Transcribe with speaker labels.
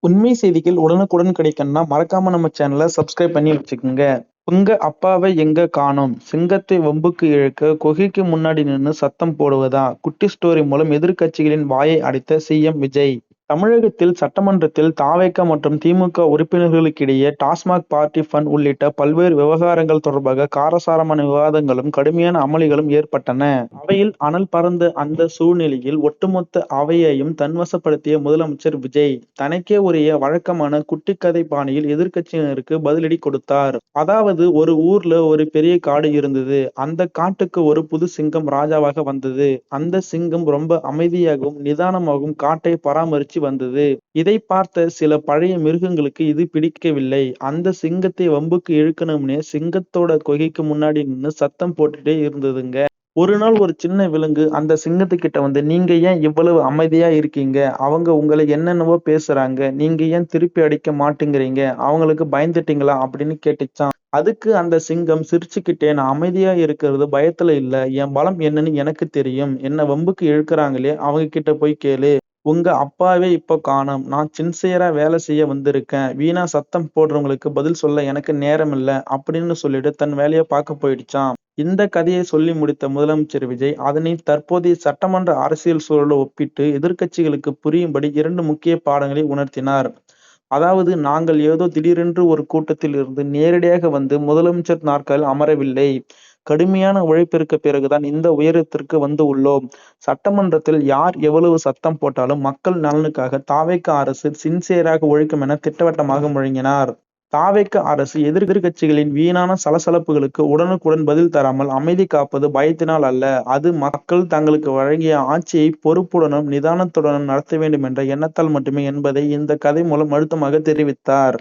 Speaker 1: உண்மை செய்திகள் உடனுக்குடன் கிடைக்கணும்னா மறக்காம நம்ம சேனலை சப்ஸ்கிரைப் பண்ணி வச்சுக்கோங்க. உங்க அப்பாவை எங்க காணோம்? சிங்கத்தை வம்புக்கு இழுக்க குகைக்கு முன்னாடி நின்னு சத்தம் போடுவதா? குட்டி ஸ்டோரி மூலம் எதிர்க்கட்சிகளின் வாயை அடைத்த சிஎம் விஜய். தமிழகத்தில் சட்டமன்றத்தில் தாவேகா மற்றும் திமுக உறுப்பினர்களுக்கிடையே டாஸ்மாக் பார்ட்டி ஃபண்ட் உள்ளிட்ட பல்வேறு விவகாரங்கள் தொடர்பாக காரசாரமான விவாதங்களும் கடுமையான அமளிகளும் ஏற்பட்டன. அவையில் அனல் பறந்த அந்த சூழ்நிலையில் ஒட்டுமொத்த அவையையும் தன்வசப்படுத்திய முதலமைச்சர் விஜய் தனக்கே உரிய வழக்கமான குட்டிக்கதை பாணியில் எதிர்க்கட்சியினருக்கு பதிலடி கொடுத்தார். அதாவது, ஒரு ஊர்ல ஒரு பெரிய காடு இருந்தது. அந்த காட்டுக்கு ஒரு புது சிங்கம் ராஜாவாக வந்தது. அந்த சிங்கம் ரொம்ப அமைதியாகவும் நிதானமாகவும் காட்டை பராமரிச்சு வந்தது. இதை பார்த்த சில பழைய மிருகங்களுக்கு இது பிடிக்கவில்லை. அந்த சிங்கத்தை வம்புக்கு இழுக்கணும்னே சிங்கத்தோட குகைக்கு முன்னாடி நின்னு சத்தம் போட்டுட்டே இருந்ததுங்க. ஒரு நாள் ஒரு சின்ன விலங்கு அந்த சிங்கத்துக்கிட்ட வந்து, நீங்க ஏன் இவ்வளவு அமைதியா இருக்கீங்க? அவங்க உங்களை என்னென்னவோ பேசுறாங்க. நீங்க ஏன் திருப்பி அடிக்க மாட்டேங்கிறீங்க? அவங்களுக்கு பயந்துட்டீங்களா? அப்படின்னு கேட்டுச்சாம். அதுக்கு அந்த சிங்கம் சிரிச்சுக்கிட்டே, நான் அமைதியா இருக்கிறது பயத்துல இல்ல. என் பலம் என்னன்னு எனக்கு தெரியும். என்ன வம்புக்கு இழுக்கறாங்களே, அவங்க கிட்ட போய் கேளு. உங்க அப்பாவே இப்ப காணோம். நான் சின்சியரா வேலை செய்ய வந்திருக்கேன். வீணா சத்தம் போடுறவங்களுக்கு பதில் சொல்ல எனக்கு நேரம் இல்ல அப்படின்னு சொல்லிட்டு தன் வேலையை பார்க்க போயிடுச்சாம். இந்த கதையை சொல்லி முடித்த முதலமைச்சர் விஜய் அதனை தற்போதைய சட்டமன்ற அரசியல் சூழலை ஒப்பிட்டு எதிர்க்கட்சிகளுக்கு புரியும்படி 2 முக்கிய பாடங்களை உணர்த்தினார். அதாவது, நாங்கள் ஏதோ திடீரென்று ஒரு கூட்டத்தில் இருந்து நேரடியாக வந்து முதலமைச்சர் நாற்காலில் அமரவில்லை. கடுமையான உழைப்பிற்கு பிறகுதான் இந்த உயரத்திற்கு வந்து உள்ளோம். சட்டமன்றத்தில் யார் எவ்வளவு சத்தம் போட்டாலும் மக்கள் நலனுக்காக தாவேகா அரசு சின்சியராக உழைக்கும் என திட்டவட்டமாக முழங்கினார். தாவேகா அரசு எதிர்க்கட்சிகளின் வீணான சலசலப்புகளுக்கு உடனுக்குடன் பதில் தராமல் அமைதி காப்பது பயத்தினால் அல்ல, அது மக்கள் தங்களுக்கு வழங்கிய ஆட்சியை பொறுப்புடனும் நிதானத்துடனும் நடத்த வேண்டும் என்ற எண்ணத்தால் மட்டுமே என்பதை இந்த கதை மூலம் அழுத்தமாக தெரிவித்தார்.